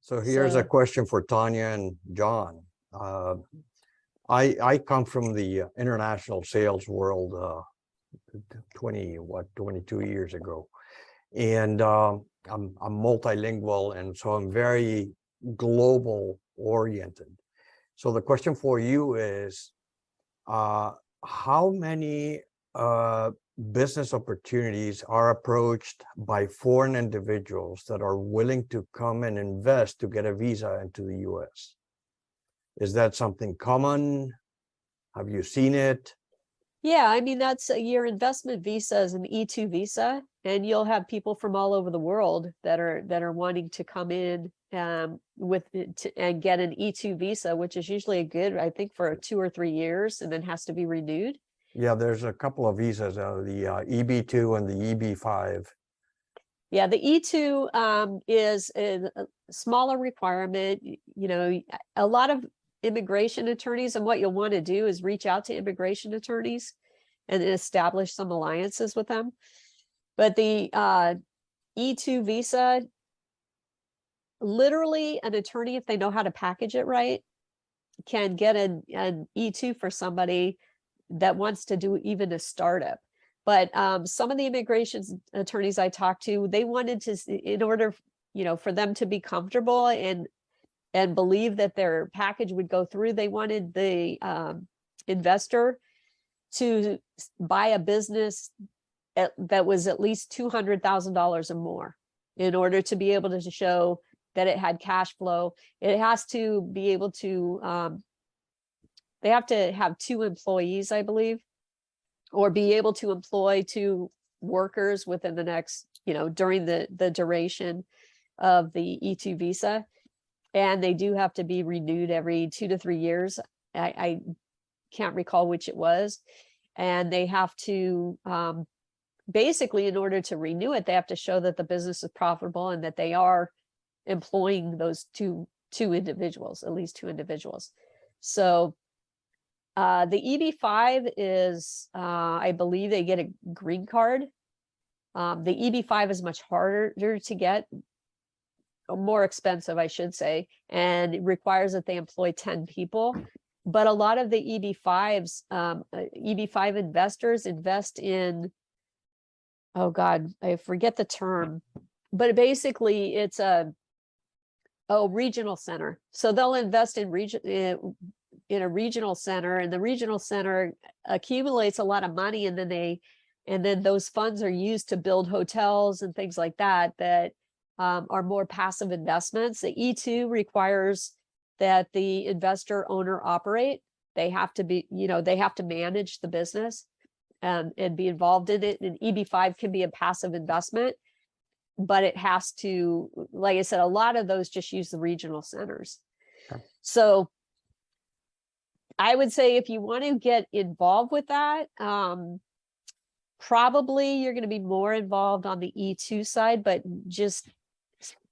So here's a question for Tanya and John. I come from the international sales world 22 years ago. And I'm multilingual, and so I'm very global oriented. So the question for you is, how many business opportunities are approached by foreign individuals that are willing to come and invest to get a visa into the US? Is that something common? Have you seen it? Yeah, I mean, that's your investment visa is an E2 visa, and you'll have people from all over the world that are wanting to come in and get an E2 visa, which is usually a good, I think, for 2 or 3 years, and then has to be renewed. Yeah, there's a couple of visas, the EB2 and the EB5. Yeah, the E2 is a smaller requirement. You know, a lot of immigration attorneys, and what you'll want to do is reach out to immigration attorneys and establish some alliances with them. But the E2 visa, literally an attorney, if they know how to package it right, can get an E2 for somebody that wants to do even a startup. But some of the immigration attorneys I talked to, they wanted to, in order, you know, for them to be comfortable and believe that their package would go through, they wanted the investor to buy a business that was at least $200,000 or more in order to be able to show that it had cash flow. It has to be able to, they have to have 2 employees, I believe, or be able to employ 2 workers within the next, you know, during the duration of the E2 visa. And they do have to be renewed every 2 to 3 years. I can't recall which it was. And they have to, basically, in order to renew it, they have to show that the business is profitable and that they are employing those two individuals, at least 2 individuals. So the EB5 is, I believe they get a green card. The EB5 is much harder to get, more expensive, I should say, and it requires that they employ 10 people. But a lot of the EB5s, EB5 investors invest in, oh God, I forget the term, but basically it's a regional center. So they'll invest in a regional center, and the regional center accumulates a lot of money, and then those funds are used to build hotels and things like that are more passive investments. The E2 requires that the investor owner operate. They have to be, you know, they have to manage the business and be involved in it. And EB5 can be a passive investment, but it has to, like I said, a lot of those just use the regional centers. Okay. So I would say if you want to get involved with that, probably you're going to be more involved on the E2 side, but just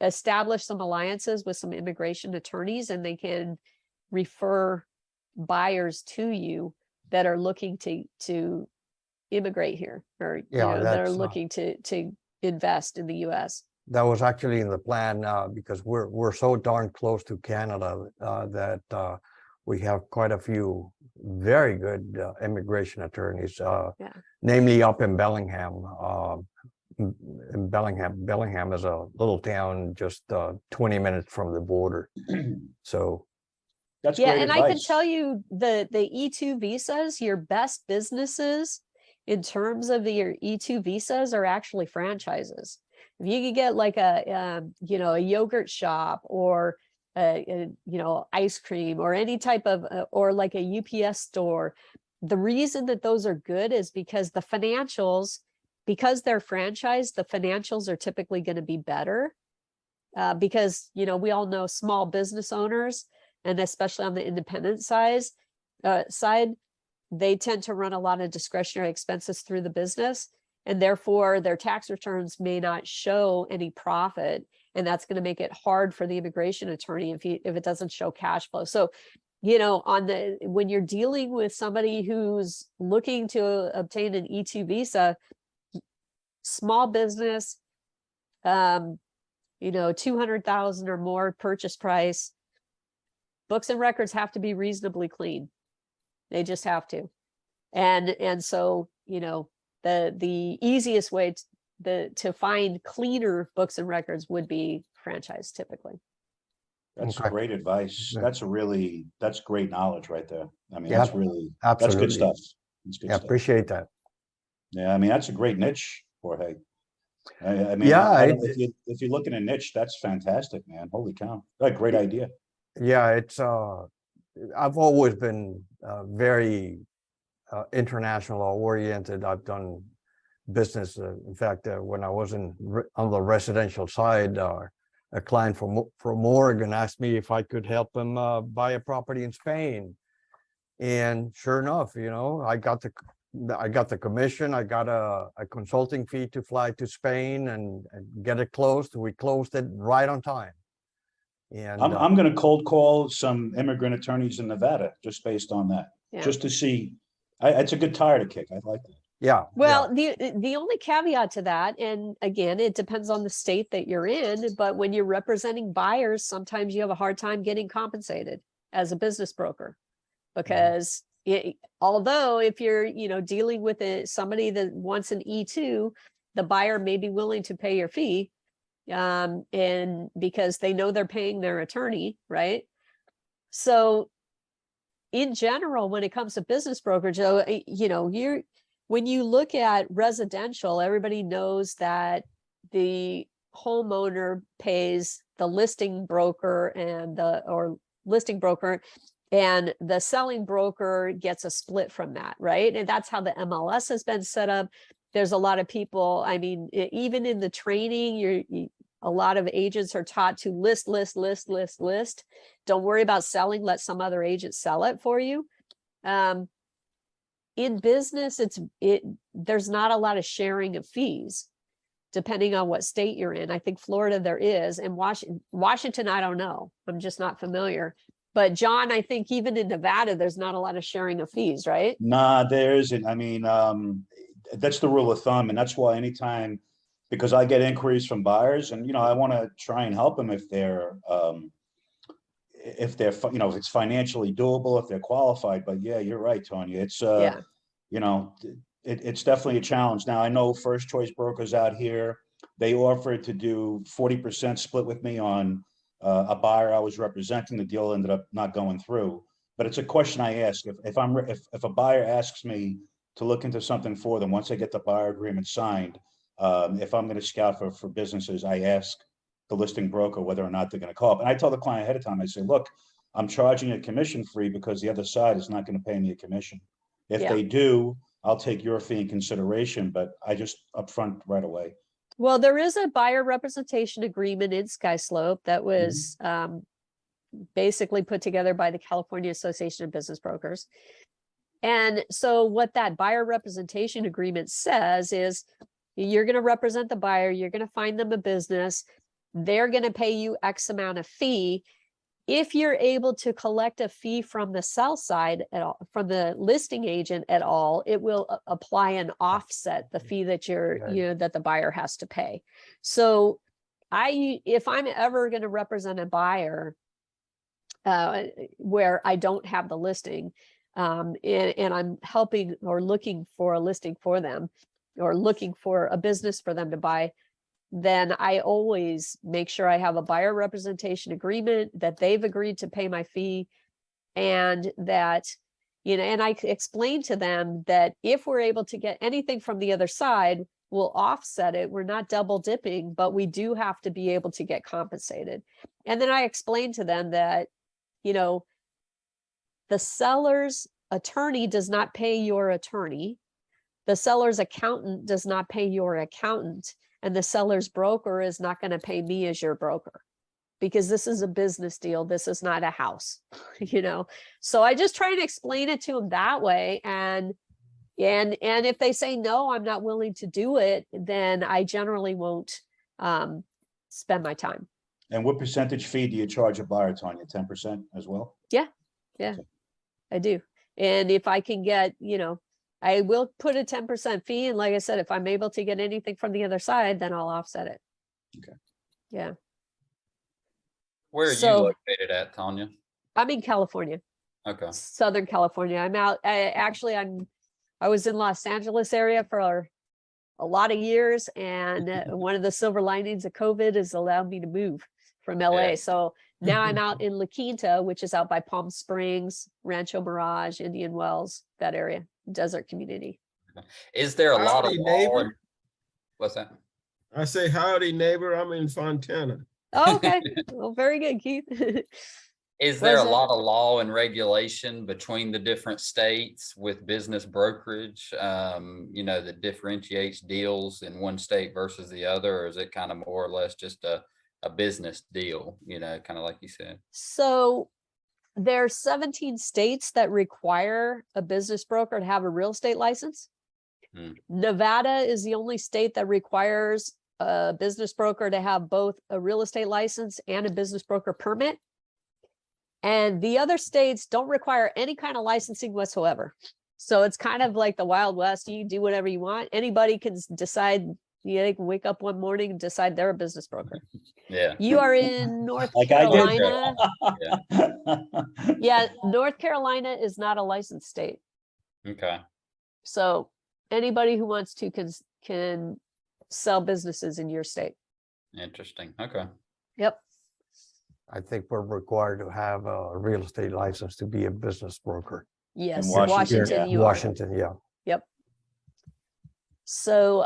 establish some alliances with some immigration attorneys, and they can refer buyers to you that are looking to immigrate here, or you know, that are looking to invest in the US. That was actually in the plan, because we're so darn close to Canada that we have quite a few very good immigration attorneys, namely up in Bellingham. Bellingham is a little town just 20 minutes from the border. So that's great advice. And I can tell you the E2 visas, your best businesses in terms of your E2 visas are actually franchises. If you could get like a yogurt shop, or ice cream, or any type of or like a UPS store, the reason that those are good is because the financials, because they're franchised, the financials are typically going to be better, because, you know, we all know small business owners, and especially on the independent side, they tend to run a lot of discretionary expenses through the business, and therefore their tax returns may not show any profit, and that's going to make it hard for the immigration attorney if it doesn't show cash flow. So, you know, when you're dealing with somebody who's looking to obtain an E2 visa, small business, you know, 200,000 or more purchase price, books and records have to be reasonably clean. They just have to. And so, you know, the easiest way to find cleaner books and records would be franchise typically. That's Okay. great advice. Yeah. That's great knowledge right there. I mean, Yeah, that's good absolutely. stuff. That's good Yeah, stuff. appreciate that. Yeah, I mean, that's a great niche, Jorge. I mean, Yeah, if you look at a niche, that's fantastic, man. Holy cow. What a great idea. yeah, it's I've always been very international oriented. I've done business. In fact, when I was on the residential side, a client from Oregon asked me if I could help him buy a property in Spain, and sure enough, you know, I got the commission. I got a consulting fee to fly to Spain and get it closed. We closed it right on time. And I'm going to cold call some immigrant attorneys in Nevada just based on that, Yeah. just to see. It's a good tire to kick. I like that. yeah. Well, the only caveat to that, and again, it depends on the state that you're in, but when you're representing buyers, sometimes you have a hard time getting compensated as a business broker, because although if you're, you know, dealing with somebody that wants an E2, the buyer may be willing to pay your fee, and because they know they're paying their attorney, right? So in general, when it comes to business brokerage, you know, when you look at residential, everybody knows that the homeowner pays the listing broker or listing broker, and the selling broker gets a split from that, right? And that's how the MLS has been set up. There's a lot of people, I mean, even in the training, a lot of agents are taught to list. Don't worry about selling, let some other agent sell it for you. In business, there's not a lot of sharing of fees, depending on what state you're in. I think Florida there is, and Washington, I don't know. I'm just not familiar. But John, I think even in Nevada, there's not a lot of sharing of fees, right? Nah, there isn't. I mean, that's the rule of thumb, and that's why anytime, because I get inquiries from buyers, and you know, I want to try and help them if they're you know, if it's financially doable, if they're qualified. But yeah, you're right, Tonya. It's Yeah. you know, it's definitely a challenge. Now I know first choice brokers out here, they offered to do 40% split with me on a buyer I was representing. The deal ended up not going through. But it's a question I ask. If a buyer asks me to look into something for them, once I get the buyer agreement signed, if I'm going to scout for businesses, I ask the listing broker whether or not they're going to call up. And I tell the client ahead of time, I say, look, I'm charging a commission free because the other side is not going to pay me a commission. If they do, I'll take your fee in consideration, but I just upfront right away. Well, there is a buyer representation agreement in SkySlope that was basically put together by the California Association of Business Brokers. And so what that buyer representation agreement says is you're going to represent the buyer, you're going to find them a business, they're going to pay you X amount of fee. If you're able to collect a fee from the sell side at all, from the listing agent at all, it will apply and offset the fee that that the buyer has to pay. So if I'm ever going to represent a buyer where I don't have the listing, and I'm helping or looking for a listing for them, or looking for a business for them to buy, then I always make sure I have a buyer representation agreement, that they've agreed to pay my fee, and that, and I explain to them that if we're able to get anything from the other side, we'll offset it. We're not double dipping, but we do have to be able to get compensated. And then I explain to them that, the seller's attorney does not pay your attorney. The seller's accountant does not pay your accountant. And the seller's broker is not going to pay me as your broker, because this is a business deal. This is not a house, So I just try and explain it to them that way. And if they say, no, I'm not willing to do it, then I generally won't spend my time. And what percentage fee do you charge a buyer, Tonya? 10% as well? Yeah, okay. I do. And if I can get, I will put a 10% fee. And like I said, if I'm able to get anything from the other side, then I'll offset it. Okay. Yeah. Where are you So- located at, Tanya? I'm in California, Okay. Southern California. I'm out, I was in Los Angeles area for a lot of years, and one of the silver linings of COVID is allowed me to move from LA. Yeah. So now I'm out in La Quinta, which is out by Palm Springs, Rancho Mirage, Indian Wells, that area, desert community. Is there a lot of Howdy, law? neighbor. What's that? I say, howdy, neighbor. I'm in Fontana. Oh, okay, well, very good, Keith. Is What there is a it? lot of law and regulation between the different states with business brokerage, that differentiates deals in one state versus the other? Or is it kind of more or less just a business deal, kind of like you said? So there are 17 states that require a business broker to have a real estate license. Hmm. Nevada is the only state that requires a business broker to have both a real estate license and a business broker permit. And the other states don't require any kind of licensing whatsoever. So it's kind of like the Wild West. You do whatever you want. Anybody can decide, they can wake up one morning and decide they're a business broker. Yeah. You are in North Like I did. Carolina. Yeah, North Carolina is not a licensed state. Okay. So anybody who wants to can sell businesses in your state. Interesting. Okay. Yep. I think we're required to have a real estate license to be a business broker. Yes, Washington, Washington, yeah. you are. Washington, yeah. Yep. So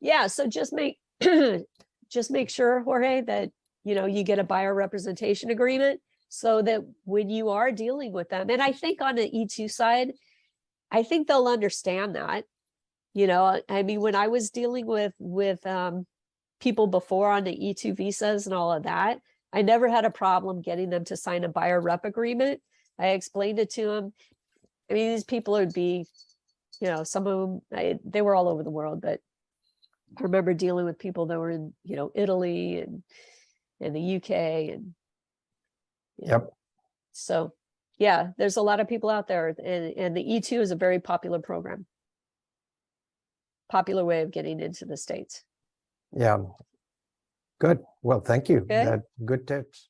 yeah, so just make just make sure, Jorge, that you get a buyer representation agreement so that when you are dealing with them, and I think on the E2 side, I think they'll understand that. I mean, when I was dealing with people before on the E2 visas and all of that, I never had a problem getting them to sign a buyer rep agreement. I explained it to them. I mean, these people would be, some of them, they were all over the world, but I remember dealing with people that were in, Italy and the UK and. Yep. So, yeah, there's a lot of people out there, and the E2 is a very popular program. Popular way of getting into the States. Yeah. Good. Well, thank you. Okay. Good tips.